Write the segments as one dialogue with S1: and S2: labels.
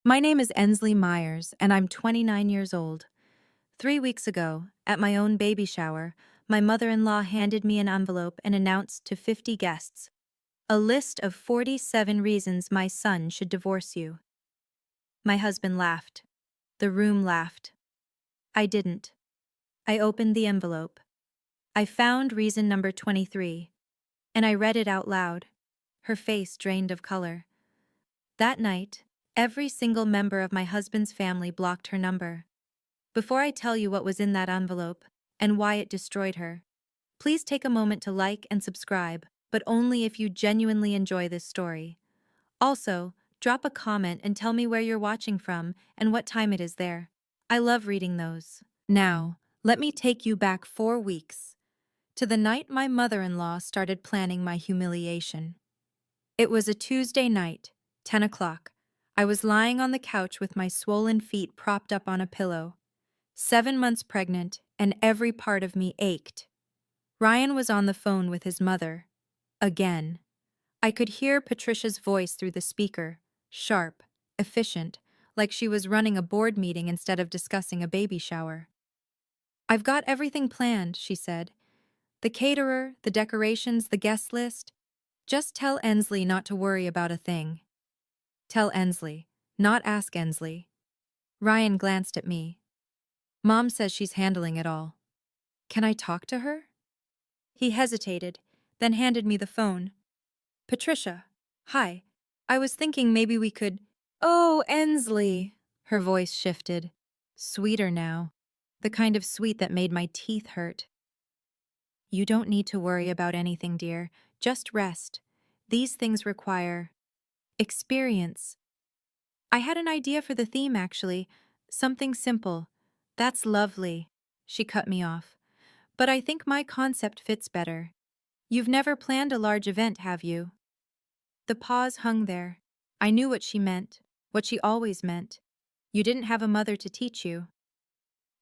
S1: My name is Ensley Myers, and I'm 29 years old. 3 weeks ago, at my own baby shower, my mother-in-law handed me an envelope and announced to 50 guests, a list of 47 reasons my son should divorce you. My husband laughed. The room laughed. I didn't. I opened the envelope. I found reason number 23, and I read it out loud. Her face drained of color. That night, every single member of my husband's family blocked her number. Before I tell you what was in that envelope and why it destroyed her, please take a moment to like and subscribe, but only if you genuinely enjoy this story. Also, drop a comment and tell me where you're watching from and what time it is there. I love reading those. Now, let me take you back 4 weeks, to the night my mother-in-law started planning my humiliation. It was a Tuesday night, 10 o'clock. I was lying on the couch with my swollen feet propped up on a pillow. 7 months pregnant, and every part of me ached. Ryan was on the phone with his mother. Again. I could hear Patricia's voice through the speaker, sharp, efficient, like she was running a board meeting instead of discussing a baby shower. "I've got everything planned," she said. "The caterer, the decorations, the guest list. Just tell Ensley not to worry about a thing." Tell Ensley, not ask Ensley. Ryan glanced at me. "Mom says she's handling it all. Can I talk to her?" He hesitated, then handed me the phone. "Patricia, hi. I was thinking maybe we could—" "Oh, Ensley." Her voice shifted. Sweeter now. The kind of sweet that made my teeth hurt. "You don't need to worry about anything, dear. Just rest. These things require experience. I had an idea for the theme, actually. Something simple. That's lovely." She cut me off. "But I think my concept fits better. You've never planned a large event, have you?" The pause hung there. I knew what she meant, what she always meant. You didn't have a mother to teach you.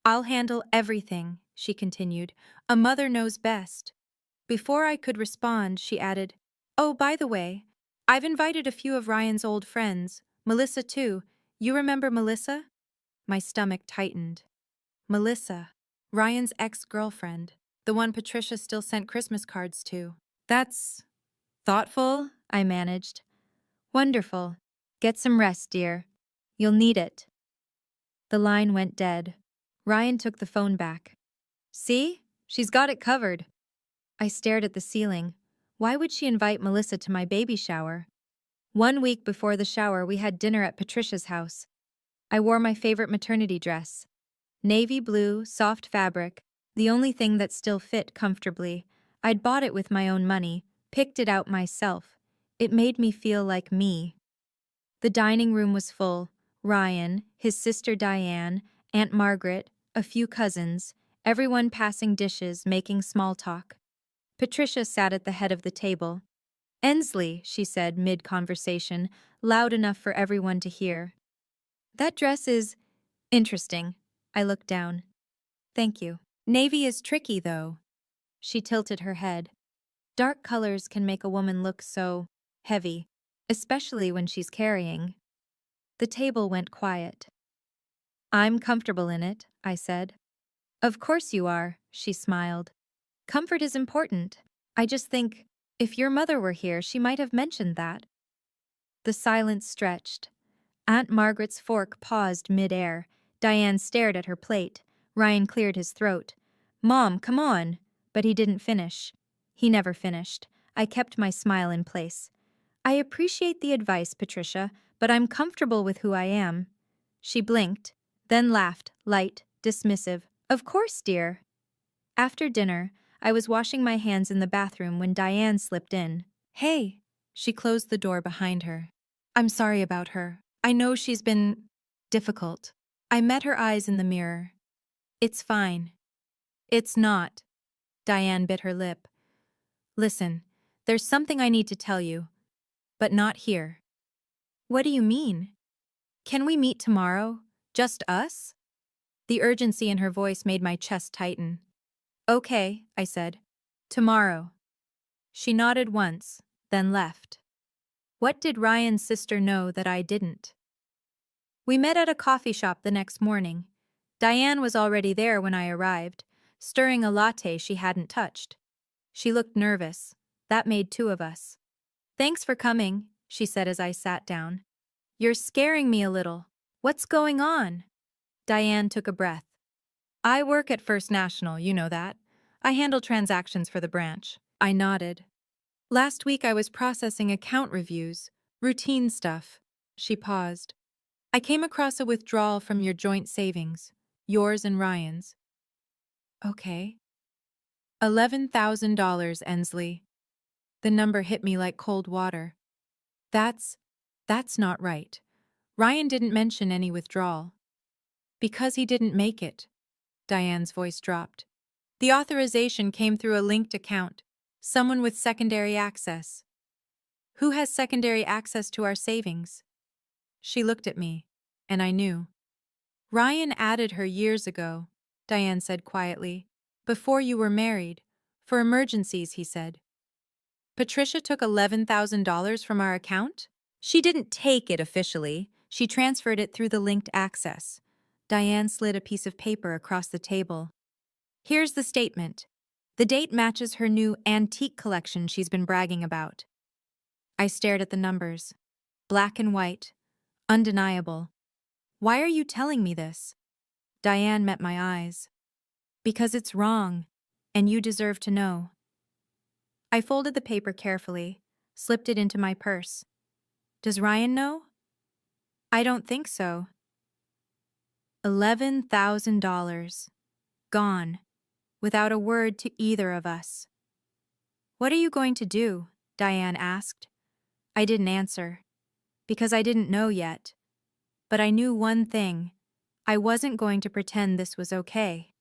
S1: "I'll handle everything," she continued. "A mother knows best." Before I could respond, she added, "Oh, by the way, I've invited a few of Ryan's old friends, Melissa too. You remember Melissa?" My stomach tightened. Melissa, Ryan's ex-girlfriend, the one Patricia still sent Christmas cards to. "That's thoughtful," I managed. "Wonderful. Get some rest, dear. You'll need it." The line went dead. Ryan took the phone back. "See? She's got it covered." I stared at the ceiling. Why would she invite Melissa to my baby shower? 1 week before the shower, we had dinner at Patricia's house. I wore my favorite maternity dress. Navy blue, soft fabric, the only thing that still fit comfortably. I'd bought it with my own money, picked it out myself. It made me feel like me. The dining room was full. Ryan, his sister Diane, Aunt Margaret, a few cousins, everyone passing dishes, making small talk. Patricia sat at the head of the table. "Ensley," she said mid-conversation, loud enough for everyone to hear. "That dress is interesting." I looked down. "Thank you. Navy is tricky, though." She tilted her head. "Dark colors can make a woman look so heavy, especially when she's carrying." The table went quiet. "I'm comfortable in it," I said. "Of course you are," she smiled. "Comfort is important. I just think, if your mother were here, she might have mentioned that." The silence stretched. Aunt Margaret's fork paused mid-air. Diane stared at her plate. Ryan cleared his throat. "Mom, come on." But he didn't finish. He never finished. I kept my smile in place. "I appreciate the advice, Patricia, but I'm comfortable with who I am." She blinked, then laughed, light, dismissive. "Of course, dear." After dinner, I was washing my hands in the bathroom when Diane slipped in. "Hey." She closed the door behind her. "I'm sorry about her. I know she's been difficult." I met her eyes in the mirror. "It's fine." "It's not." Diane bit her lip. "Listen, there's something I need to tell you, but not here." "What do you mean? Can we meet tomorrow? Just us?" The urgency in her voice made my chest tighten. "Okay," I said. "Tomorrow." She nodded once, then left. What did Ryan's sister know that I didn't? We met at a coffee shop the next morning. Diane was already there when I arrived, stirring a latte she hadn't touched. She looked nervous. That made two of us. "Thanks for coming," she said as I sat down. "You're scaring me a little. What's going on?" Diane took a breath. "I work at First National, you know that. I handle transactions for the branch." I nodded. "Last week I was processing account reviews, routine stuff." She paused. "I came across a withdrawal from your joint savings, yours and Ryan's." "Okay." $11,000, Ensley. The number hit me like cold water. That's not right. Ryan didn't mention any withdrawal." "Because he didn't make it." Diane's voice dropped. "The authorization came through a linked account, someone with secondary access." "Who has secondary access to our savings?" She looked at me, and I knew. "Ryan added her years ago," Diane said quietly. "Before you were married. For emergencies, he said." "Patricia took $11,000 from our account?" "She didn't take it officially. She transferred it through the linked access." Diane slid a piece of paper across the table. "Here's the statement. The date matches her new antique collection she's been bragging about." I stared at the numbers. Black and white. Undeniable. "Why are you telling me this?" Diane met my eyes. "Because it's wrong, and you deserve to know." I folded the paper carefully, slipped it into my purse. "Does Ryan know?" "I don't think so." $11,000. Gone. Without a word to either of us. "What are you going to do?" Diane asked. I didn't answer. Because I didn't know yet. But I knew one thing. I wasn't going to pretend this was okay.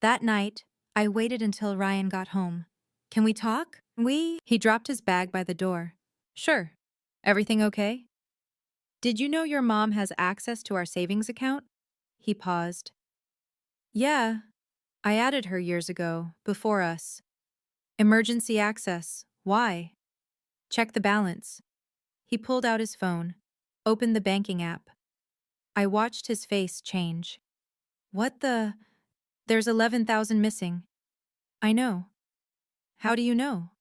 S1: That night, I waited until Ryan got home. "Can we talk?" He dropped his bag by the door. "Sure. Everything okay?" "Did you know your mom has access to our savings account?" He paused. "Yeah. I added her years ago, before us." "Emergency access. Why?" "Check the balance." He pulled out his phone, opened the banking app. I watched his face change. "What the? There's 11,000 missing." "I know." "How do you know?"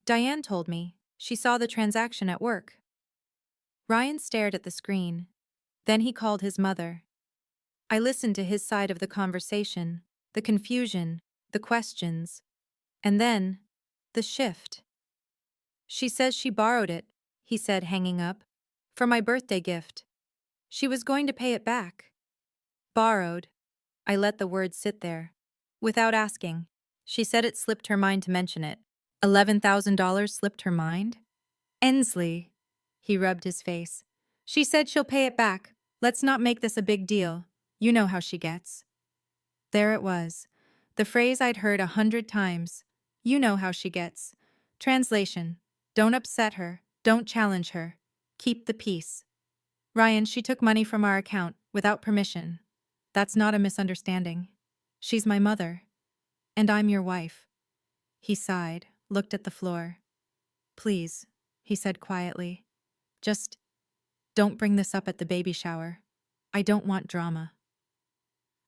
S1: "Diane told me. She saw the transaction at work." Ryan stared at the screen. Then he called his mother. I listened to his side of the conversation, the confusion, the questions, and then the shift. "She says she borrowed it," he said, hanging up, "for my birthday gift. She was going to pay it back." "Borrowed." I let the word sit there. Without asking. She said it slipped her mind to mention it. $11,000 slipped her mind? "Ensley." He rubbed his face. "She said she'll pay it back. Let's not make this a big deal. You know how she gets." There it was. The phrase I'd heard 100 times. You know how she gets. Translation: don't upset her. Don't challenge her. Keep the peace. "Ryan, she took money from our account, without permission. That's not a misunderstanding. She's my mother. And I'm your wife." He sighed, looked at the floor. "Please," he said quietly. "Just don't bring this up at the baby shower. I don't want drama."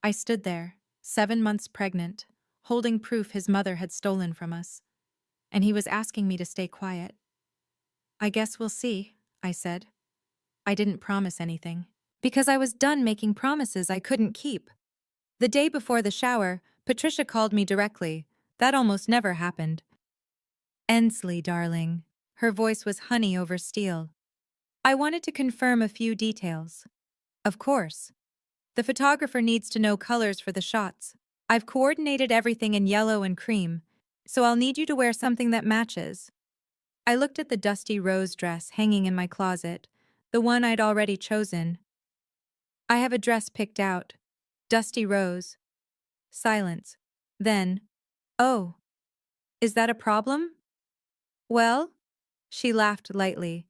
S1: I stood there, 7 months pregnant, holding proof his mother had stolen from us. And he was asking me to stay quiet. "I guess we'll see," I said. I didn't promise anything. Because I was done making promises I couldn't keep. The day before the shower, Patricia called me directly. That almost never happened. "Ensley, darling." Her voice was honey over steel. "I wanted to confirm a few details." "Of course." "The photographer needs to know colors for the shots. I've coordinated everything in yellow and cream, so I'll need you to wear something that matches." I looked at the dusty rose dress hanging in my closet, the one I'd already chosen. "I have a dress picked out. Dusty rose." Silence. Then, "Oh, is that a problem?" "Well," she laughed lightly,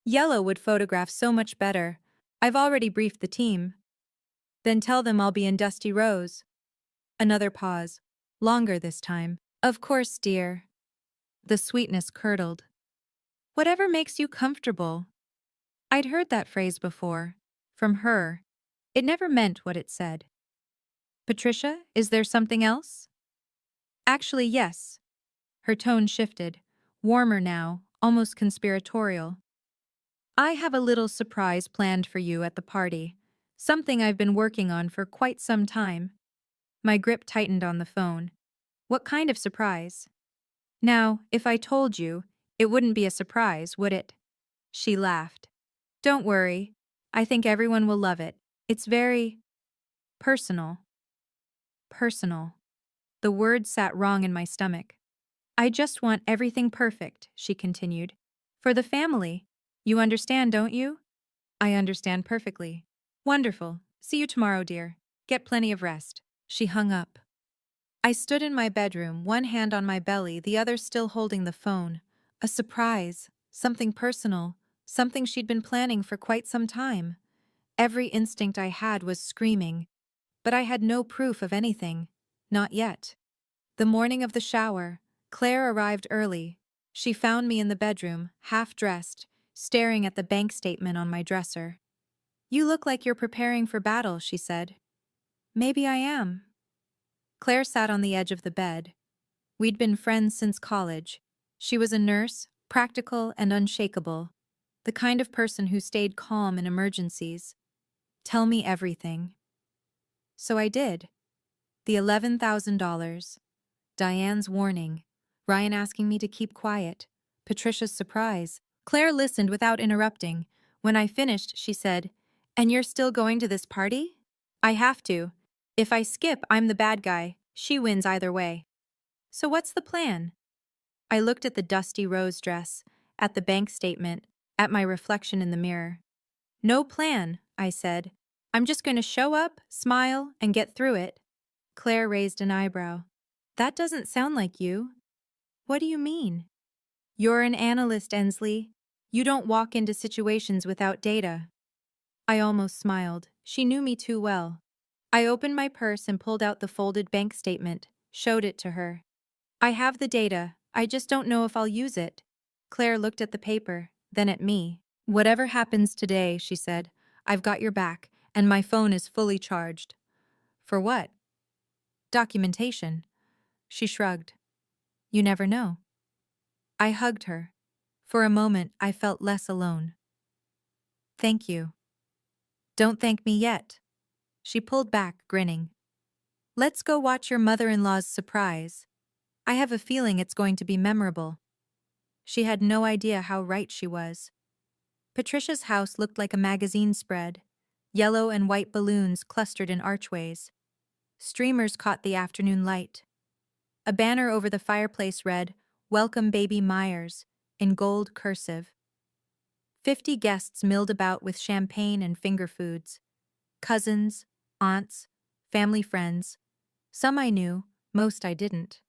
S1: "yellow would photograph so much better. I've already briefed the team." "Then tell them I'll be in dusty rose." Another pause. Longer this time. "Of course, dear." The sweetness curdled. "Whatever makes you comfortable." I'd heard that phrase before, From her. It never meant what it said. Patricia, is there something else? Actually, yes. Her tone shifted, warmer now, almost conspiratorial. I have a little surprise planned for you at the party. Something I've been working on for quite some time. My grip tightened on the phone. What kind of surprise? Now, if I told you, it wouldn't be a surprise, would it? She laughed. Don't worry. I think everyone will love it. It's very personal. Personal. The word sat wrong in my stomach. I just want everything perfect, she continued. For the family. You understand, don't you? I understand perfectly. Wonderful. See you tomorrow, dear. Get plenty of rest. She hung up. I stood in my bedroom, one hand on my belly, the other still holding the phone. A surprise. Something personal. Something she'd been planning for quite some time. Every instinct I had was screaming. But I had no proof of anything. Not yet. The morning of the shower, Claire arrived early. She found me in the bedroom, half-dressed, staring at the bank statement on my dresser. You look like you're preparing for battle, she said. Maybe I am. Claire sat on the edge of the bed. We'd been friends since college. She was a nurse, practical and unshakable, the kind of person who stayed calm in emergencies. Tell me everything. So I did. The $11,000. Diane's warning. Ryan asking me to keep quiet. Patricia's surprise. Claire listened without interrupting. When I finished, she said, And you're still going to this party? I have to. If I skip, I'm the bad guy. She wins either way. So what's the plan? I looked at the dusty rose dress, at the bank statement, at my reflection in the mirror. No plan, I said. I'm just going to show up, smile, and get through it. Claire raised an eyebrow. That doesn't sound like you. What do you mean? You're an analyst, Ensley. You don't walk into situations without data. I almost smiled. She knew me too well. I opened my purse and pulled out the folded bank statement, showed it to her. I have the data. I just don't know if I'll use it. Claire looked at the paper, then at me. Whatever happens today, she said, I've got your back, and my phone is fully charged. For what? Documentation. She shrugged. You never know. I hugged her. For a moment, I felt less alone. Thank you. Don't thank me yet. She pulled back, grinning. Let's go watch your mother-in-law's surprise. I have a feeling it's going to be memorable. She had no idea how right she was. Patricia's house looked like a magazine spread. Yellow and white balloons clustered in archways. Streamers caught the afternoon light. A banner over the fireplace read, Welcome Baby Myers, in gold cursive. 50 guests milled about with champagne and finger foods. Cousins, aunts, family friends. Some I knew, most I didn't.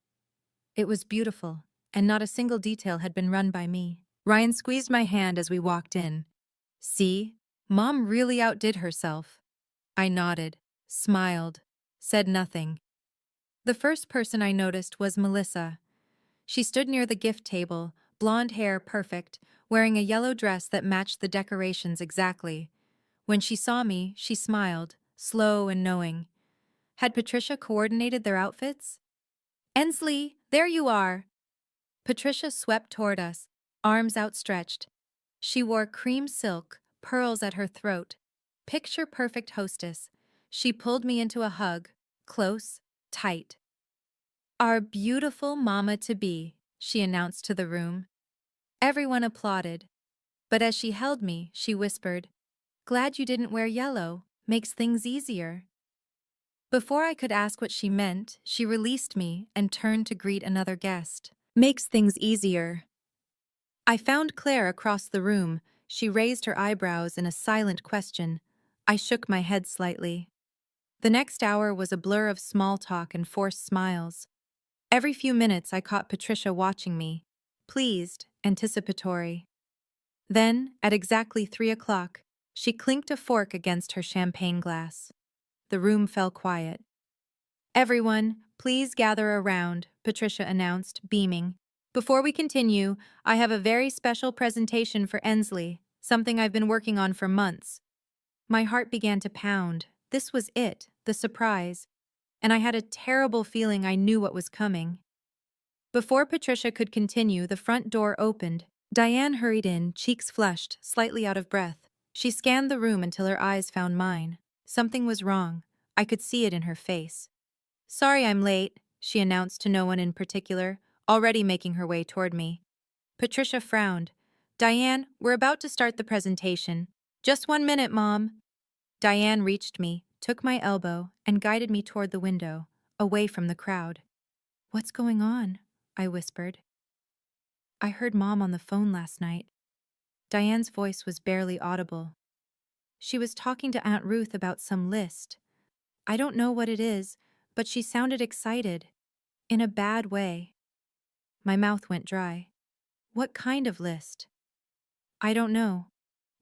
S1: It was beautiful, and not a single detail had been run by me. Ryan squeezed my hand as we walked in. See, Mom really outdid herself. I nodded, smiled, said nothing. The first person I noticed was Melissa. She stood near the gift table, blonde hair perfect, wearing a yellow dress that matched the decorations exactly. When she saw me, she smiled, slow and knowing. Had Patricia coordinated their outfits? Ensley, there you are! Patricia swept toward us, arms outstretched. She wore cream silk, pearls at her throat. Picture-perfect hostess. She pulled me into a hug, close, tight. Our beautiful mama-to-be, she announced to the room. Everyone applauded. But as she held me, she whispered, Glad you didn't wear yellow. Makes things easier. Before I could ask what she meant, she released me and turned to greet another guest. Makes things easier. I found Claire across the room. She raised her eyebrows in a silent question. I shook my head slightly. The next hour was a blur of small talk and forced smiles. Every few minutes I caught Patricia watching me, pleased, anticipatory. Then, at exactly 3 o'clock, she clinked a fork against her champagne glass. The room fell quiet. Everyone, please gather around, Patricia announced, beaming. Before we continue, I have a very special presentation for Ensley, something I've been working on for months. My heart began to pound. This was it, the surprise, and I had a terrible feeling I knew what was coming. Before Patricia could continue, the front door opened. Diane hurried in, cheeks flushed, slightly out of breath. She scanned the room until her eyes found mine. Something was wrong. I could see it in her face. "Sorry I'm late," she announced to no one in particular, already making her way toward me. Patricia frowned. "Diane, we're about to start the presentation. Just 1 minute, Mom." Diane reached me, took my elbow, and guided me toward the window, away from the crowd. "What's going on?" I whispered. "I heard Mom on the phone last night." Diane's voice was barely audible. "She was talking to Aunt Ruth about some list. I don't know what it is, but she sounded excited. In a bad way." My mouth went dry. "What kind of list?" "I don't know.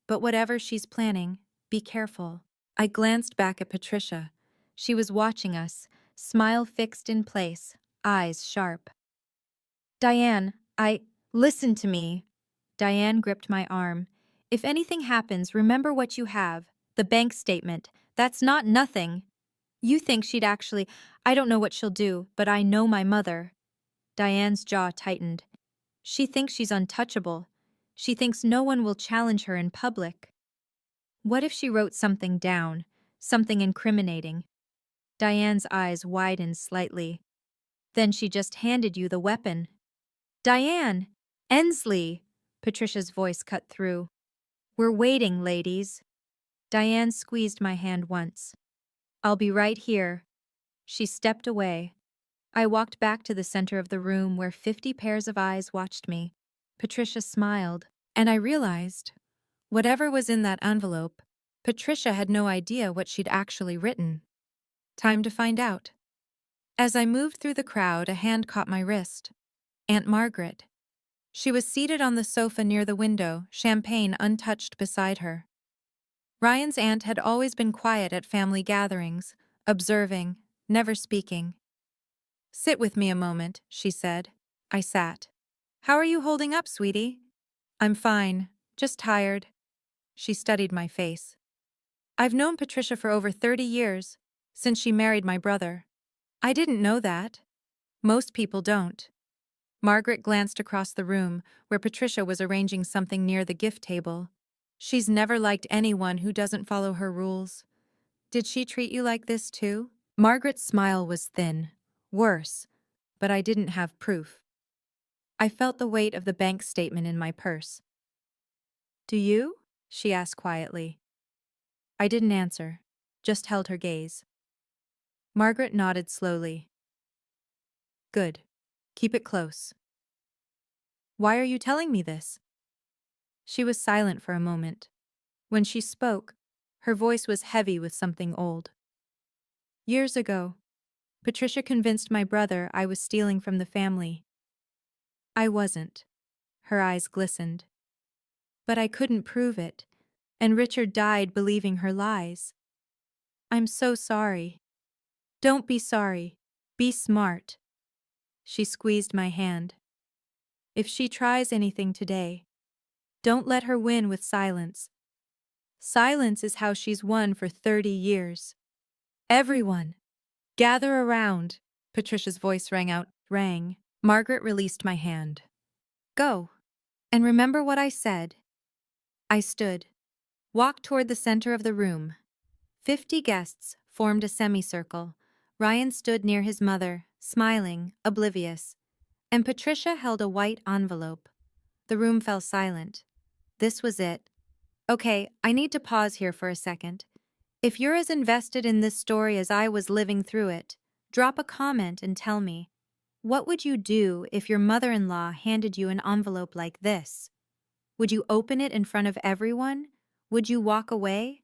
S1: But whatever she's planning, be careful." I glanced back at Patricia. She was watching us, smile fixed in place, eyes sharp. "Diane, listen to me." Diane gripped my arm. "If anything happens, remember what you have. The bank statement. That's not nothing. You think she'd actually— I don't know what she'll do, but I know my mother." Diane's jaw tightened. "She thinks she's untouchable. She thinks no one will challenge her in public. What if she wrote something down, something incriminating?" Diane's eyes widened slightly. "Then she just handed you the weapon." "Diane! Ensley!" Patricia's voice cut through. "We're waiting, ladies." Diane squeezed my hand once. "I'll be right here." She stepped away. I walked back to the center of the room where 50 pairs of eyes watched me. Patricia smiled, and I realized, whatever was in that envelope, Patricia had no idea what she'd actually written. Time to find out. As I moved through the crowd, a hand caught my wrist. Aunt Margaret. She was seated on the sofa near the window, champagne untouched beside her. Ryan's aunt had always been quiet at family gatherings, observing, never speaking. "Sit with me a moment," she said. I sat. "How are you holding up, sweetie?" "I'm fine, just tired." She studied my face. "I've known Patricia for over 30 years, since she married my brother." "I didn't know that." "Most people don't." Margaret glanced across the room, where Patricia was arranging something near the gift table. "She's never liked anyone who doesn't follow her rules." "Did she treat you like this too?" Margaret's smile was thin. Worse, but I didn't have proof. I felt the weight of the bank statement in my purse. "Do you?" she asked quietly. I didn't answer, just held her gaze. Margaret nodded slowly. "Good. Keep it close." "Why are you telling me this?" She was silent for a moment. When she spoke, her voice was heavy with something old. "Years ago, Patricia convinced my brother I was stealing from the family. I wasn't." Her eyes glistened. "But I couldn't prove it, and Richard died believing her lies. I'm so sorry." "Don't be sorry. Be smart." She squeezed my hand. "If she tries anything today, don't let her win with silence. Silence is how she's won for 30 years. Everyone, gather around." Patricia's voice rang. Margaret released my hand. "Go. And remember what I said." I stood, walked toward the center of the room. 50 guests formed a semicircle. Ryan stood near his mother, smiling, oblivious, and Patricia held a white envelope. The room fell silent. This was it. "Okay, I need to pause here for a second. If you're as invested in this story as I was living through it, drop a comment and tell me, what would you do if your mother-in-law handed you an envelope like this? Would you open it in front of everyone? Would you walk away?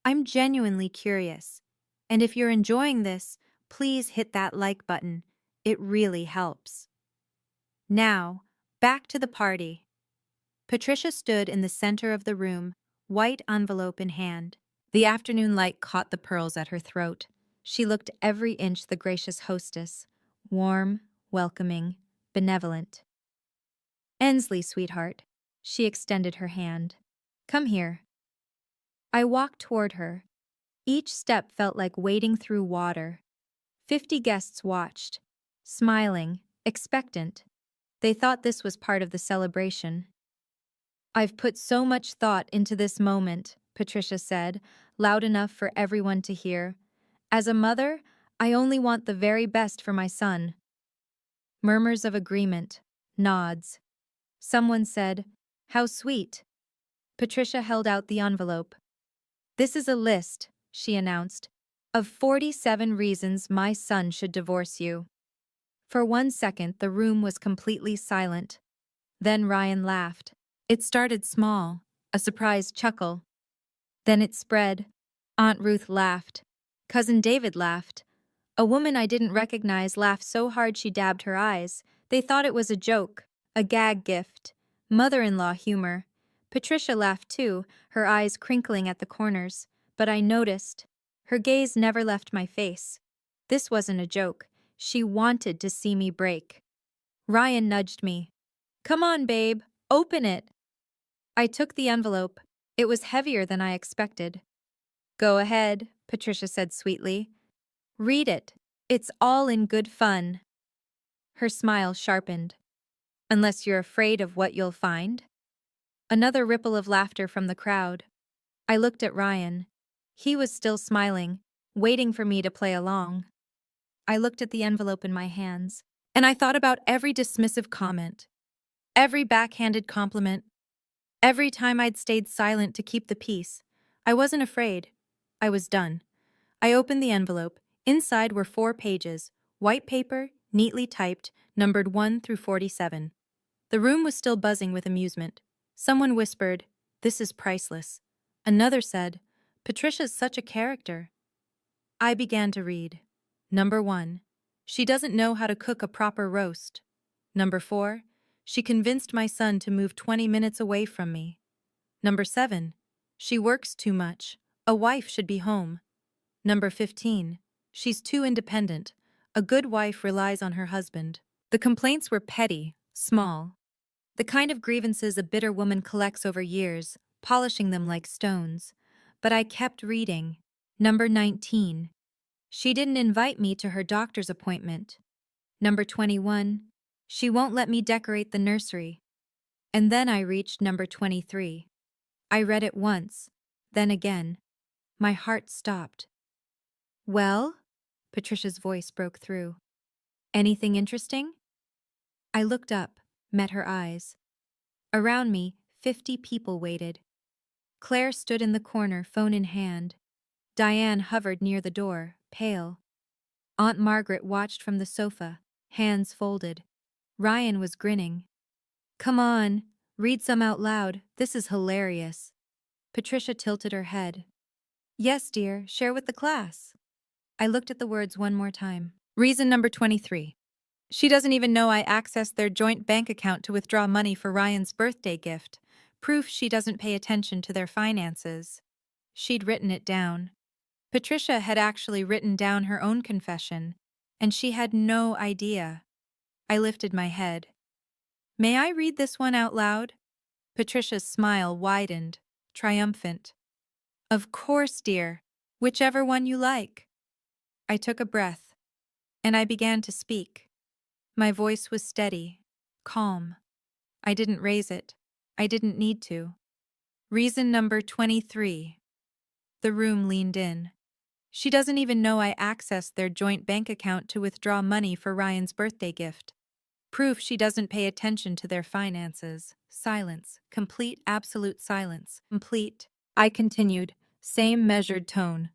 S1: I'm genuinely curious. And if you're enjoying this, please hit that like button. It really helps. Now, back to the party. Patricia stood in the center of the room, white envelope in hand. The afternoon light caught the pearls at her throat. She looked every inch the gracious hostess, warm, welcoming, benevolent. "Ensley, sweetheart." She extended her hand. "Come here." I walked toward her. Each step felt like wading through water. 50 guests watched, smiling, expectant. They thought this was part of the celebration. "I've put so much thought into this moment," Patricia said, loud enough for everyone to hear. "As a mother, I only want the very best for my son." Murmurs of agreement, nods. Someone said, "How sweet." Patricia held out the envelope. "This is a list," she announced, "of 47 reasons my son should divorce you." For 1 second, the room was completely silent. Then Ryan laughed. It started small, a surprised chuckle. Then it spread. Aunt Ruth laughed. Cousin David laughed. A woman I didn't recognize laughed so hard she dabbed her eyes. They thought it was a joke, a gag gift, mother-in-law humor. Patricia laughed too, her eyes crinkling at the corners. But I noticed. Her gaze never left my face. This wasn't a joke. She wanted to see me break. Ryan nudged me. "Come on, babe. Open it." I took the envelope. It was heavier than I expected. "Go ahead," Patricia said sweetly. "Read it. It's all in good fun." Her smile sharpened. "Unless you're afraid of what you'll find?" Another ripple of laughter from the crowd. I looked at Ryan. He was still smiling, waiting for me to play along. I looked at the envelope in my hands, and I thought about every dismissive comment, every backhanded compliment, every time I'd stayed silent to keep the peace. I wasn't afraid. I was done. I opened the envelope. Inside were 4 pages, white paper, neatly typed, numbered 1 through 47. The room was still buzzing with amusement. Someone whispered, "This is priceless." Another said, "Patricia's such a character." I began to read. Number 1. She doesn't know how to cook a proper roast. Number 4. She convinced my son to move 20 minutes away from me. Number 7. She works too much. A wife should be home. Number 15. She's too independent. A good wife relies on her husband. The complaints were petty, small. The kind of grievances a bitter woman collects over years, polishing them like stones. But I kept reading. Number 19. She didn't invite me to her doctor's appointment. Number 21. She won't let me decorate the nursery. And then I reached number 23. I read it once, then again. My heart stopped. "Well?" Patricia's voice broke through. "Anything interesting?" I looked up, met her eyes. Around me, 50 people waited. Claire stood in the corner, phone in hand. Diane hovered near the door, pale. Aunt Margaret watched from the sofa, hands folded. Ryan was grinning. "Come on, read some out loud. This is hilarious." Patricia tilted her head. "Yes, dear, share with the class." I looked at the words one more time. Reason number 23. She doesn't even know I accessed their joint bank account to withdraw money for Ryan's birthday gift. Proof she doesn't pay attention to their finances. She'd written it down. Patricia had actually written down her own confession, and she had no idea. I lifted my head. "May I read this one out loud?" Patricia's smile widened, triumphant. "Of course, dear. Whichever one you like." I took a breath, and I began to speak. My voice was steady, calm. I didn't raise it. I didn't need to. Reason number 23. The room leaned in. She doesn't even know I accessed their joint bank account to withdraw money for Ryan's birthday gift. Proof she doesn't pay attention to their finances. Silence. Complete, absolute silence. Complete. I continued, same measured tone.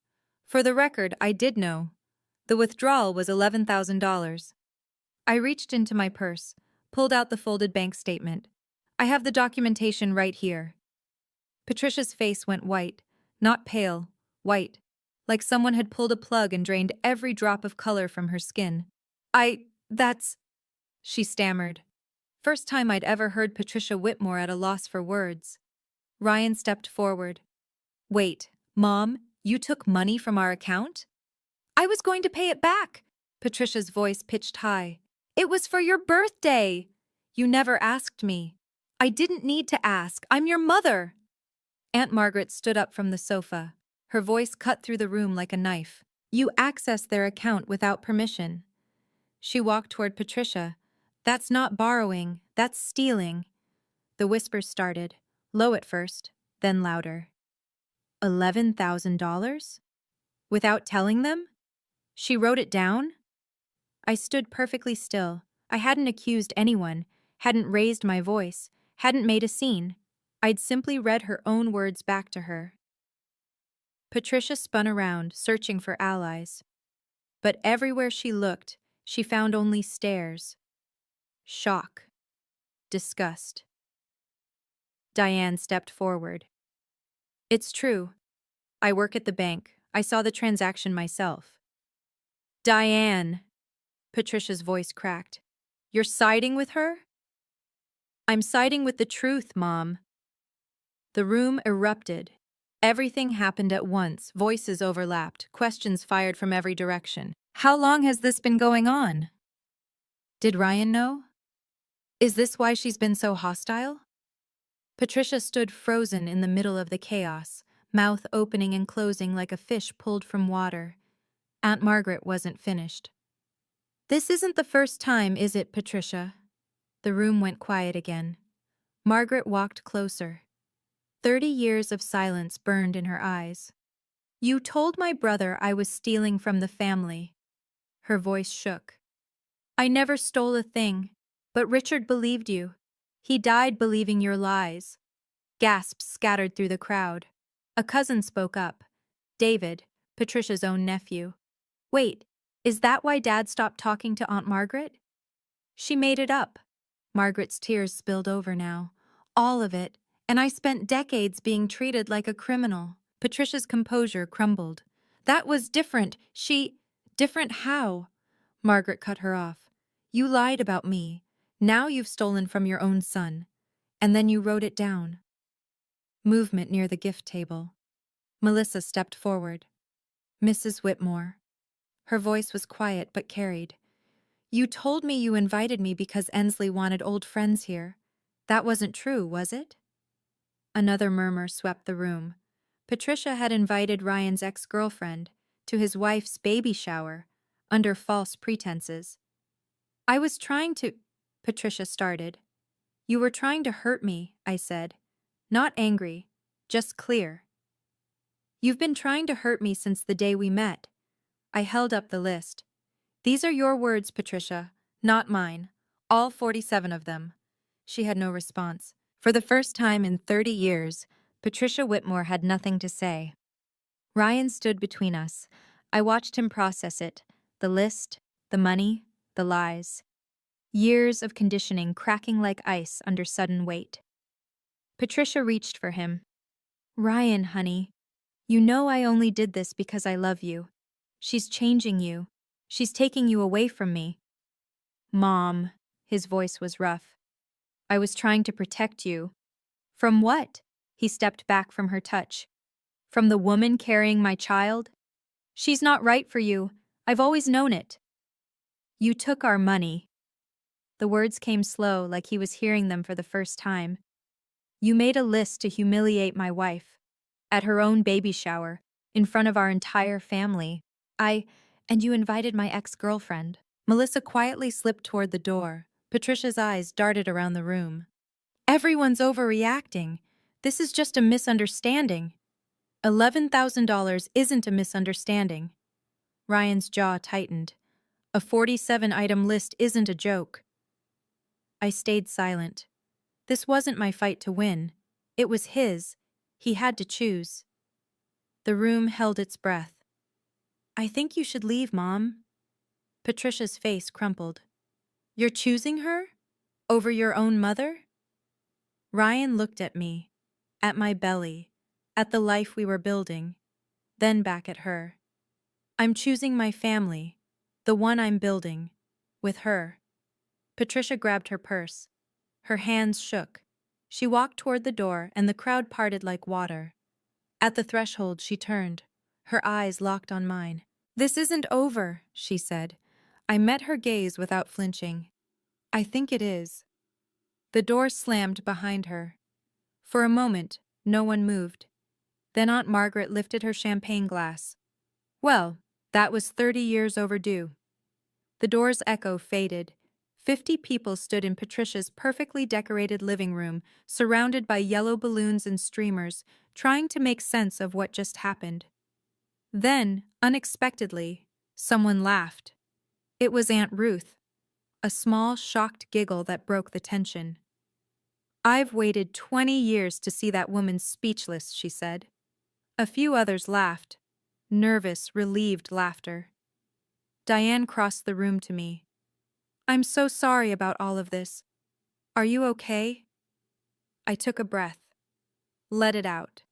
S1: For the record, I did know. The withdrawal was $11,000. I reached into my purse, pulled out the folded bank statement. "I have the documentation right here." Patricia's face went white, not pale, white, like someone had pulled a plug and drained every drop of color from her skin. That's," she stammered. First time I'd ever heard Patricia Whitmore at a loss for words. Ryan stepped forward. "Wait, Mom, you took money from our account?" "I was going to pay it back." Patricia's voice pitched high. "It was for your birthday." "You never asked me." "I didn't need to ask. I'm your mother." Aunt Margaret stood up from the sofa. Her voice cut through the room like a knife. You accessed their account without permission. She walked toward Patricia. That's not borrowing, that's stealing. The whispers started, low at first, then louder. $11,000? Without telling them? She wrote it down? I stood perfectly still. I hadn't accused anyone, hadn't raised my voice, hadn't made a scene. I'd simply read her own words back to her. Patricia spun around, searching for allies. But everywhere she looked, she found only stares. Shock. Disgust. Diane stepped forward. It's true. I work at the bank. I saw the transaction myself. Diane! Patricia's voice cracked. You're siding with her? I'm siding with the truth, Mom. The room erupted. Everything happened at once, voices overlapped, questions fired from every direction. How long has this been going on? Did Ryan know? Is this why she's been so hostile? Patricia stood frozen in the middle of the chaos, mouth opening and closing like a fish pulled from water. Aunt Margaret wasn't finished. This isn't the first time, is it, Patricia? The room went quiet again. Margaret walked closer. 30 years of silence burned in her eyes. You told my brother I was stealing from the family. Her voice shook. I never stole a thing, but Richard believed you. He died believing your lies. Gasps scattered through the crowd. A cousin spoke up. David, Patricia's own nephew. Wait, is that why Dad stopped talking to Aunt Margaret? She made it up. Margaret's tears spilled over now. All of it, and I spent decades being treated like a criminal. Patricia's composure crumbled. That was different. Different how? Margaret cut her off. You lied about me. Now you've stolen from your own son. And then you wrote it down. Movement near the gift table. Melissa stepped forward. Mrs. Whitmore. Her voice was quiet but carried. You told me you invited me because Ensley wanted old friends here. That wasn't true, was it? Another murmur swept the room. Patricia had invited Ryan's ex-girlfriend to his wife's baby shower under false pretenses. I was trying to... Patricia started. You were trying to hurt me, I said. Not angry, just clear. You've been trying to hurt me since the day we met. I held up the list. These are your words, Patricia, not mine. All 47 of them. She had no response. For the first time in 30 years, Patricia Whitmore had nothing to say. Ryan stood between us. I watched him process it. The list, the money, the lies. Years of conditioning cracking like ice under sudden weight. Patricia reached for him. Ryan, honey, you know I only did this because I love you. She's changing you. She's taking you away from me. Mom, his voice was rough. I was trying to protect you. From what? He stepped back from her touch. From the woman carrying my child? She's not right for you. I've always known it. You took our money. The words came slow, like he was hearing them for the first time. You made a list to humiliate my wife. At her own baby shower, in front of our entire family. And you invited my ex-girlfriend. Melissa quietly slipped toward the door. Patricia's eyes darted around the room. Everyone's overreacting. This is just a misunderstanding. $11,000 isn't a misunderstanding. Ryan's jaw tightened. A 47-item list isn't a joke. I stayed silent. This wasn't my fight to win. It was his. He had to choose. The room held its breath. I think you should leave, Mom. Patricia's face crumpled. You're choosing her? Over your own mother? Ryan looked at me, at my belly, at the life we were building, then back at her. I'm choosing my family, the one I'm building, with her. Patricia grabbed her purse. Her hands shook. She walked toward the door, and the crowd parted like water. At the threshold, she turned. Her eyes locked on mine. This isn't over, she said. I met her gaze without flinching. I think it is. The door slammed behind her. For a moment, No one moved. Then Aunt Margaret lifted her champagne glass. Well, that was 30 years overdue. The door's echo faded. 50 people stood in Patricia's perfectly decorated living room, surrounded by yellow balloons and streamers, trying to make sense of what just happened. Then, unexpectedly, someone laughed. It was Aunt Ruth, a small, shocked giggle that broke the tension. "I've waited 20 years to see that woman speechless," she said. A few others laughed. Nervous, relieved laughter. Diane crossed the room to me. "I'm so sorry about all of this. Are you okay?" I took a breath. Let it out.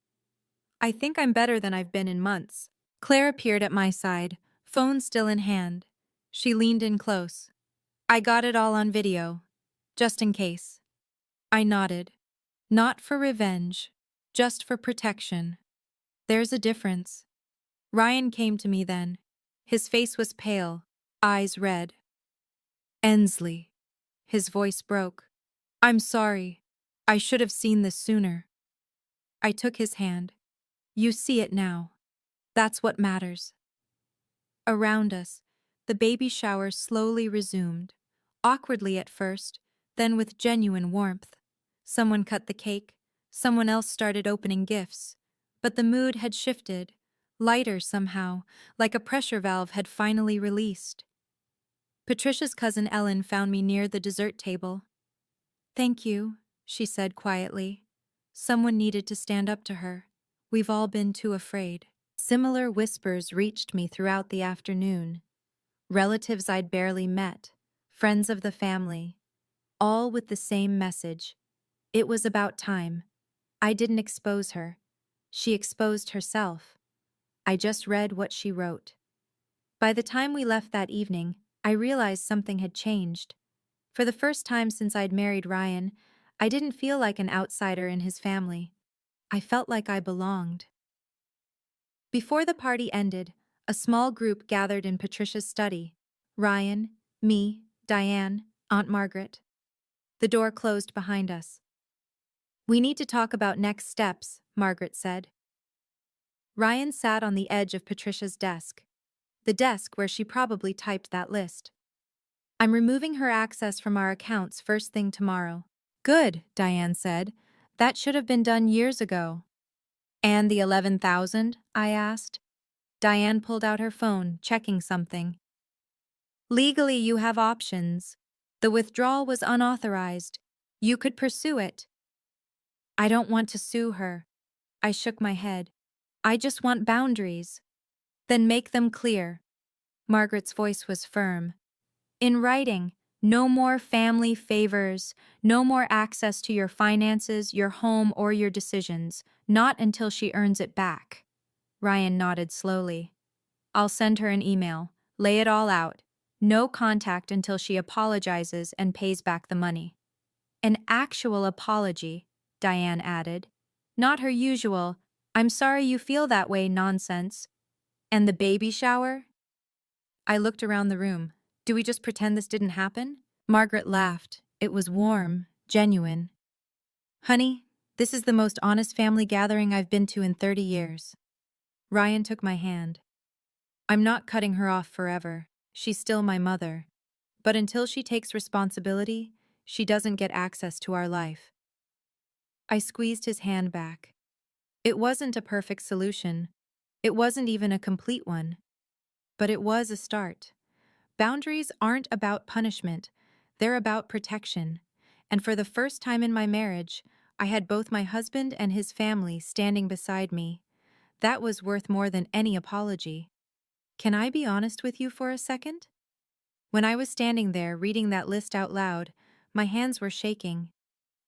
S1: "I think I'm better than I've been in months." Claire appeared at my side, phone still in hand. She leaned in close. "I got it all on video, just in case." I nodded. "Not for revenge, just for protection. There's a difference." Ryan came to me then. His face was pale, eyes red. "Ensley." His voice broke. "I'm sorry. I should have seen this sooner." I took his hand. "You see it now. That's what matters." Around us, the baby shower slowly resumed, awkwardly at first, then with genuine warmth. Someone cut the cake, someone else started opening gifts, but the mood had shifted, lighter somehow, like a pressure valve had finally released. Patricia's cousin Ellen found me near the dessert table. "Thank you," she said quietly. Someone needed to stand up to her. We've all been too afraid. Similar whispers reached me throughout the afternoon. Relatives I'd barely met, friends of the family, all with the same message. It was about time. I didn't expose her. She exposed herself. I just read what she wrote. By the time we left that evening, I realized something had changed. For the first time since I'd married Ryan, I didn't feel like an outsider in his family. I felt like I belonged. Before the party ended, a small group gathered in Patricia's study. Ryan, me, Diane, Aunt Margaret. The door closed behind us. "We need to talk about next steps," Margaret said. Ryan sat on the edge of Patricia's desk, the desk where she probably typed that list. "I'm removing her access from our accounts first thing tomorrow." "Good," Diane said. "That should have been done years ago." "And the 11,000? I asked. Diane pulled out her phone, checking something. "Legally, you have options. The withdrawal was unauthorized. You could pursue it." "I don't want to sue her." I shook my head. "I just want boundaries." "Then make them clear." Margaret's voice was firm. "In writing, no more family favors, no more access to your finances, your home, or your decisions, not until she earns it back." Ryan nodded slowly. "I'll send her an email. Lay it all out. No contact until she apologizes and pays back the money." "An actual apology," Diane added. "Not her usual, 'I'm sorry you feel that way' nonsense." "And the baby shower?" I looked around the room. "Do we just pretend this didn't happen?" Margaret laughed. It was warm, genuine. "Honey, this is the most honest family gathering I've been to in 30 years. Ryan took my hand. "I'm not cutting her off forever. She's still my mother. But until she takes responsibility, she doesn't get access to our life." I squeezed his hand back. It wasn't a perfect solution. It wasn't even a complete one. But it was a start. Boundaries aren't about punishment. They're about protection. And for the first time in my marriage, I had both my husband and his family standing beside me. That was worth more than any apology. Can I be honest with you for a second? When I was standing there reading that list out loud, my hands were shaking.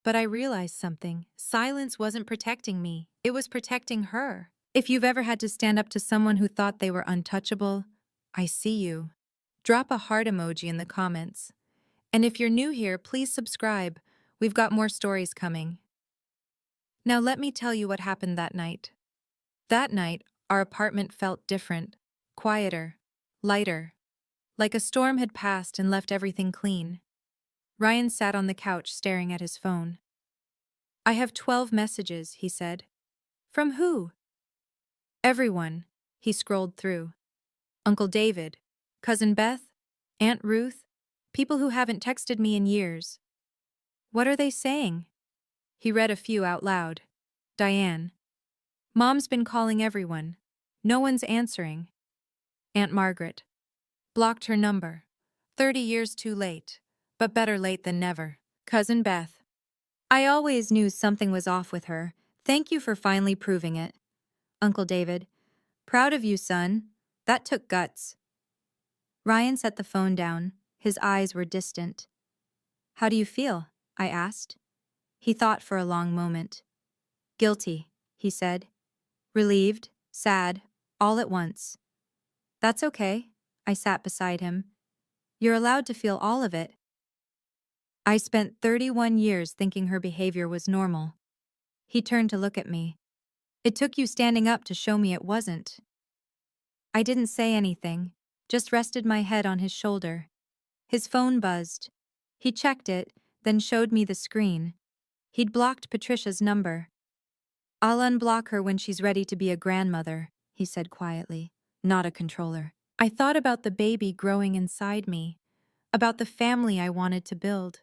S1: But I realized something. Silence wasn't protecting me. It was protecting her. If you've ever had to stand up to someone who thought they were untouchable, I see you. Drop a heart emoji in the comments. And if you're new here, please subscribe. We've got more stories coming. Now let me tell you what happened that night. That night, our apartment felt different, quieter, lighter, like a storm had passed and left everything clean. Ryan sat on the couch staring at his phone. "I have 12 messages," he said. From who? Everyone. He scrolled through. Uncle David, Cousin Beth, Aunt Ruth, people who haven't texted me in years. What are they saying? He read a few out loud. Diane. Mom's been calling everyone. No one's answering. Aunt Margaret. Blocked her number. 30 years too late. But better late than never. Cousin Beth. I always knew something was off with her. Thank you for finally proving it. Uncle David. Proud of you, son. That took guts. Ryan set the phone down. His eyes were distant. How do you feel? I asked. He thought for a long moment. Guilty, he said. Relieved, sad, all at once. That's okay. I sat beside him. You're allowed to feel all of it. I spent 31 years thinking her behavior was normal. He turned to look at me. It took you standing up to show me it wasn't. I didn't say anything, just rested my head on his shoulder. His phone buzzed. He checked it, then showed me the screen. He'd blocked Patricia's number. I'll unblock her when she's ready to be a grandmother, he said quietly, not a controller. I thought about the baby growing inside me, about the family I wanted to build.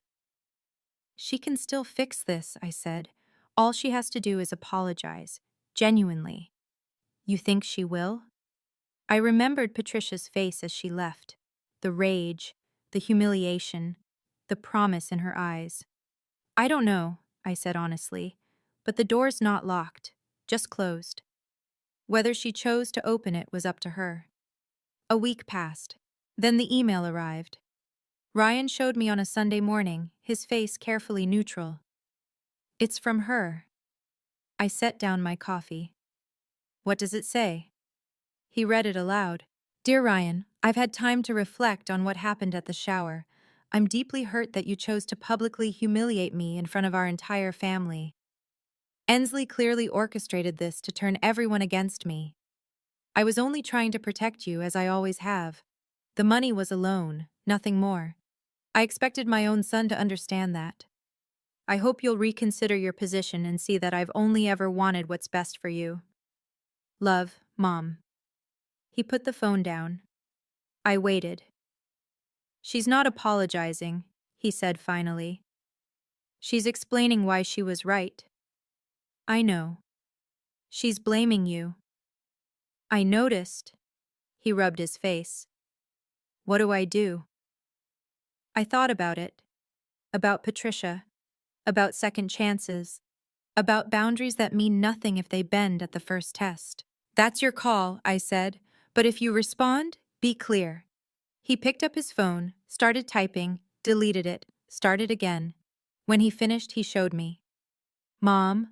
S1: She can still fix this, I said. All she has to do is apologize, genuinely. You think she will? I remembered Patricia's face as she left, the rage, the humiliation, the promise in her eyes. I don't know, I said honestly, but the door's not locked, just closed. Whether she chose to open it was up to her. A week passed. Then the email arrived. Ryan showed me on a Sunday morning, his face carefully neutral. It's from her. I set down my coffee. What does it say? He read it aloud. Dear Ryan, I've had time to reflect on what happened at the shower. I'm deeply hurt that you chose to publicly humiliate me in front of our entire family. Ensley clearly orchestrated this to turn everyone against me. I was only trying to protect you, as I always have. The money was a loan, nothing more. I expected my own son to understand that. I hope you'll reconsider your position and see that I've only ever wanted what's best for you. Love, Mom. He put the phone down. I waited. She's not apologizing, he said finally. She's explaining why she was right. I know. She's blaming you. I noticed. He rubbed his face. What do I do? I thought about it. About Patricia. About second chances. About boundaries that mean nothing if they bend at the first test. That's your call, I said, but if you respond, be clear. He picked up his phone, started typing, deleted it, started again. When he finished, he showed me. Mom,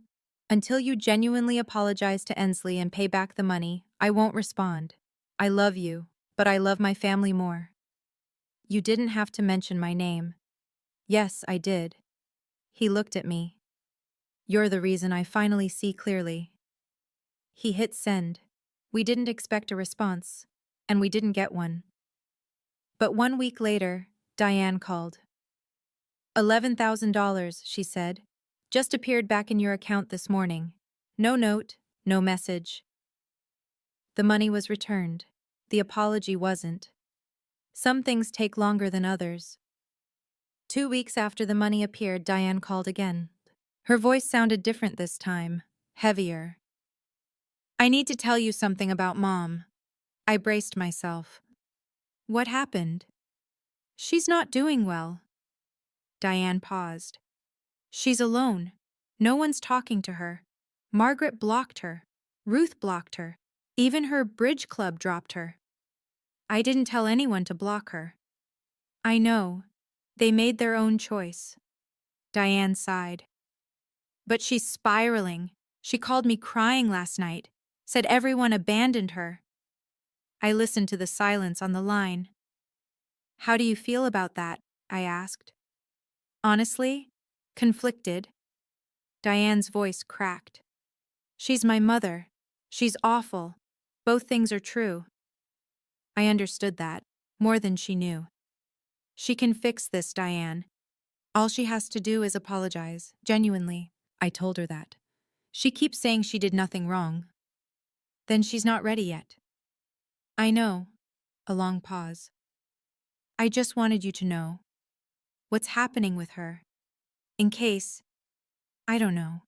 S1: until you genuinely apologize to Ensley and pay back the money, I won't respond. I love you, but I love my family more. You didn't have to mention my name. Yes, I did. He looked at me. You're the reason I finally see clearly. He hit send. We didn't expect a response, and we didn't get one. But 1 week later, Diane called. $11,000, she said. Just appeared back in your account this morning. No note, no message. The money was returned. The apology wasn't. Some things take longer than others. 2 weeks after the money appeared, Diane called again. Her voice sounded different this time, heavier. I need to tell you something about Mom. I braced myself. What happened? She's not doing well. Diane paused. She's alone. No one's talking to her. Margaret blocked her. Ruth blocked her. Even her bridge club dropped her. I didn't tell anyone to block her. I know. They made their own choice. Diane sighed. But she's spiraling. She called me crying last night, said everyone abandoned her. I listened to the silence on the line. How do you feel about that? I asked. Honestly, conflicted. Diane's voice cracked. She's my mother. She's awful. Both things are true. I understood that, more than she knew. She can fix this, Diane. All she has to do is apologize, genuinely. I told her that. She keeps saying she did nothing wrong. Then she's not ready yet. I know. A long pause. I just wanted you to know what's happening with her. In case, I don't know,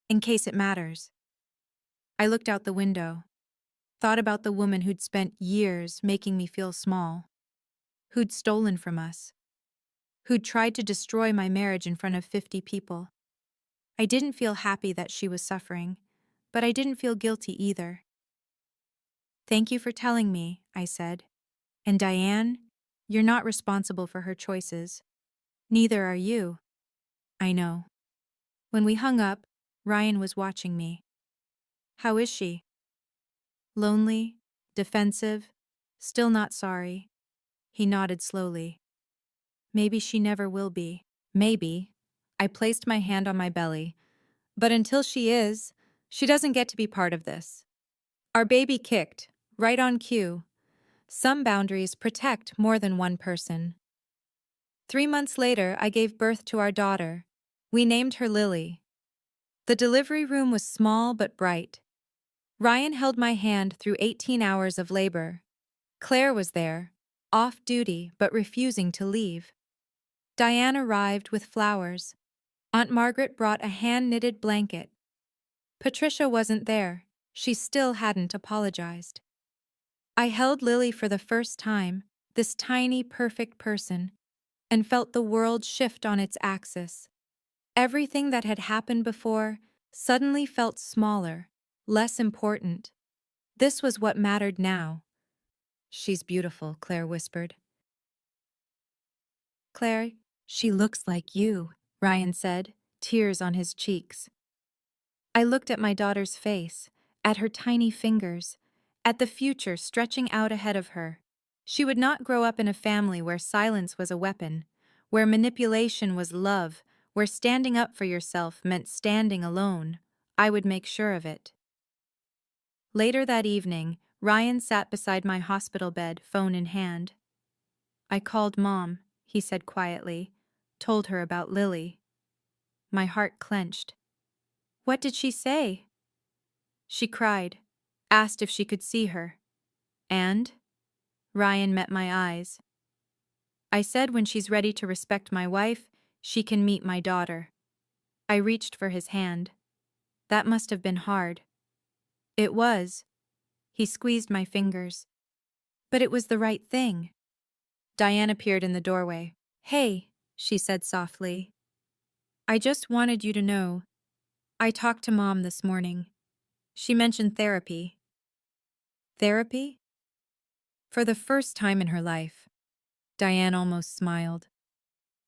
S1: in case it matters. I looked out the window, thought about the woman who'd spent years making me feel small, who'd stolen from us, who'd tried to destroy my marriage in front of 50 people. I didn't feel happy that she was suffering, but I didn't feel guilty either. Thank you for telling me, I said. And Diane, you're not responsible for her choices. Neither are you. I know. When we hung up, Ryan was watching me. How is she? Lonely, defensive, still not sorry. He nodded slowly. Maybe she never will be. Maybe. I placed my hand on my belly. But until she is, she doesn't get to be part of this. Our baby kicked, right on cue. Some boundaries protect more than one person. 3 months later, I gave birth to our daughter. We named her Lily. The delivery room was small but bright. Ryan held my hand through 18 hours of labor. Claire was there, off duty but refusing to leave. Diane arrived with flowers. Aunt Margaret brought a hand-knitted blanket. Patricia wasn't there. She still hadn't apologized. I held Lily for the first time, this tiny, perfect person, and felt the world shift on its axis. Everything that had happened before suddenly felt smaller, less important. This was what mattered now. She's beautiful, Claire whispered. Claire, she looks like you, Ryan said, tears on his cheeks. I looked at my daughter's face, at her tiny fingers, at the future stretching out ahead of her. She would not grow up in a family where silence was a weapon, where manipulation was love, where standing up for yourself meant standing alone. I would make sure of it. Later that evening, Ryan sat beside my hospital bed, phone in hand. I called Mom, he said quietly, told her about Lily. My heart clenched. What did she say? She cried, asked if she could see her. And? Ryan met my eyes. I said when she's ready to respect my wife, she can meet my daughter. I reached for his hand. That must have been hard. It was. He squeezed my fingers. But it was the right thing. Diane appeared in the doorway. Hey, she said softly. I just wanted you to know. I talked to Mom this morning. She mentioned therapy. Therapy? For the first time in her life, Diane almost smiled.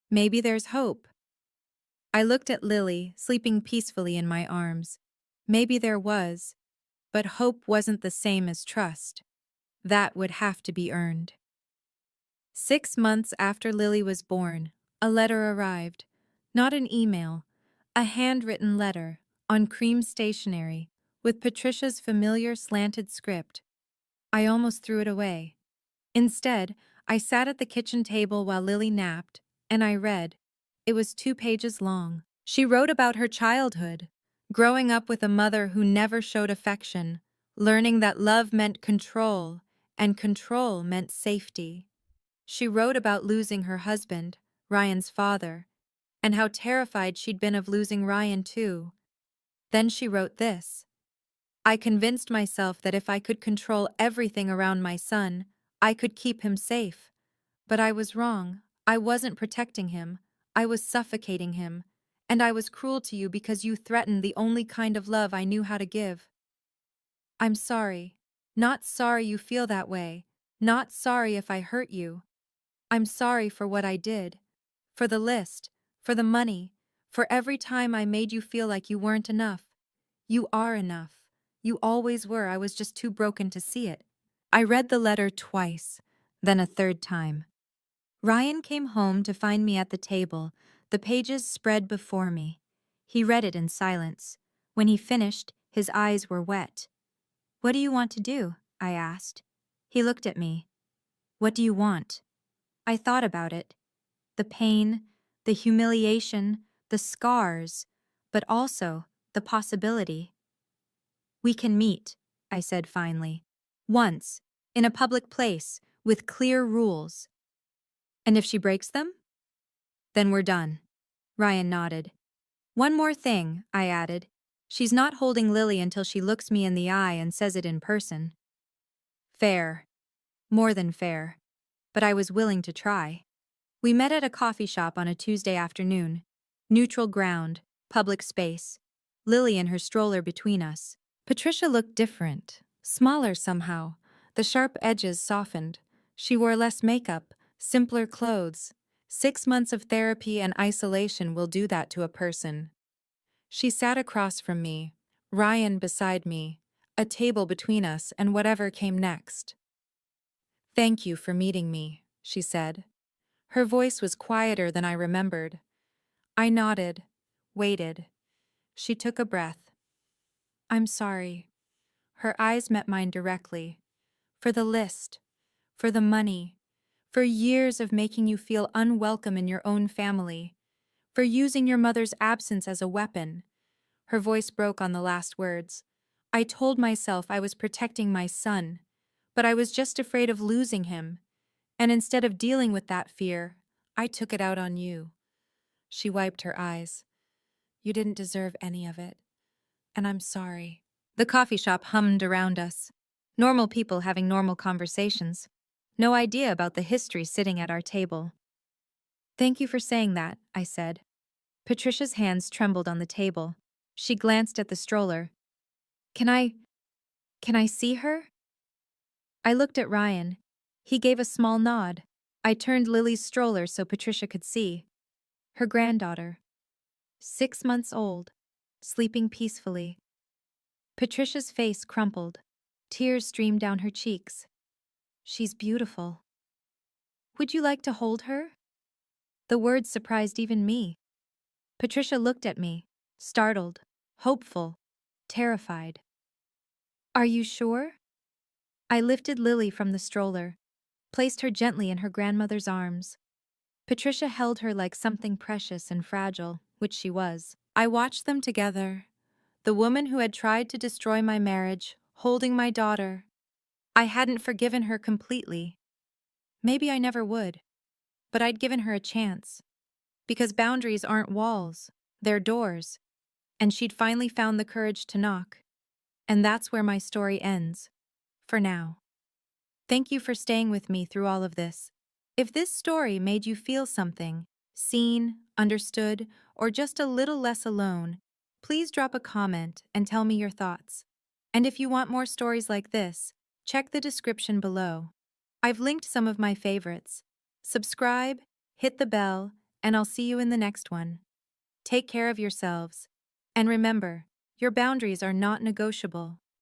S1: Maybe there's hope. I looked at Lily, sleeping peacefully in my arms. Maybe there was, but hope wasn't the same as trust. That would have to be earned. 6 months after Lily was born, a letter arrived. Not an email, a handwritten letter, on cream stationery, with Patricia's familiar slanted script. I almost threw it away. Instead, I sat at the kitchen table while Lily napped, and I read. It was 2 pages long. She wrote about her childhood, growing up with a mother who never showed affection, learning that love meant control, and control meant safety. She wrote about losing her husband, Ryan's father, and how terrified she'd been of losing Ryan too. Then she wrote this. I convinced myself that if I could control everything around my son, I could keep him safe. But I was wrong. I wasn't protecting him. I was suffocating him. And I was cruel to you because you threatened the only kind of love I knew how to give. I'm sorry. Not sorry you feel that way. Not sorry if I hurt you. I'm sorry for what I did. For the list. For the money. For every time I made you feel like you weren't enough. You are enough. You always were. I was just too broken to see it. I read the letter twice, then a third time. Ryan came home to find me at the table, the pages spread before me. He read it in silence. When he finished, his eyes were wet. What do you want to do? I asked. He looked at me. What do you want? I thought about it. The pain, the humiliation, the scars, but also the possibility. We can meet, I said finally. Once, in a public place, with clear rules. And if she breaks them? Then we're done. Ryan nodded. One more thing, I added. She's not holding Lily until she looks me in the eye and says it in person. Fair. More than fair. But I was willing to try. We met at a coffee shop on a Tuesday afternoon. Neutral ground, public space. Lily and her stroller between us. Patricia looked different, smaller somehow. The sharp edges softened. She wore less makeup, simpler clothes. 6 months of therapy and isolation will do that to a person. She sat across from me, Ryan beside me, a table between us and whatever came next. Thank you for meeting me, she said. Her voice was quieter than I remembered. I nodded, waited. She took a breath. I'm sorry. Her eyes met mine directly. For the list, for the money, for years of making you feel unwelcome in your own family, for using your mother's absence as a weapon. Her voice broke on the last words. I told myself I was protecting my son, but I was just afraid of losing him. And instead of dealing with that fear, I took it out on you. She wiped her eyes. You didn't deserve any of it. And I'm sorry. The coffee shop hummed around us. Normal people having normal conversations. No idea about the history sitting at our table. Thank you for saying that, I said. Patricia's hands trembled on the table. She glanced at the stroller. Can I see her? I looked at Ryan. He gave a small nod. I turned Lily's stroller so Patricia could see. Her granddaughter. 6 months old, sleeping peacefully. Patricia's face crumpled. Tears streamed down her cheeks. She's beautiful. Would you like to hold her? The words surprised even me. Patricia looked at me, startled, hopeful, terrified. Are you sure? I lifted Lily from the stroller, placed her gently in her grandmother's arms. Patricia held her like something precious and fragile, which she was. I watched them together, the woman who had tried to destroy my marriage, holding my daughter. I hadn't forgiven her completely. Maybe I never would, but I'd given her a chance. Because boundaries aren't walls, they're doors. And she'd finally found the courage to knock. And that's where my story ends. For now. Thank you for staying with me through all of this. If this story made you feel something, seen, understood, or just a little less alone, please drop a comment and tell me your thoughts. And if you want more stories like this, check the description below. I've linked some of my favorites. Subscribe, hit the bell, and I'll see you in the next one. Take care of yourselves. And remember, your boundaries are not negotiable.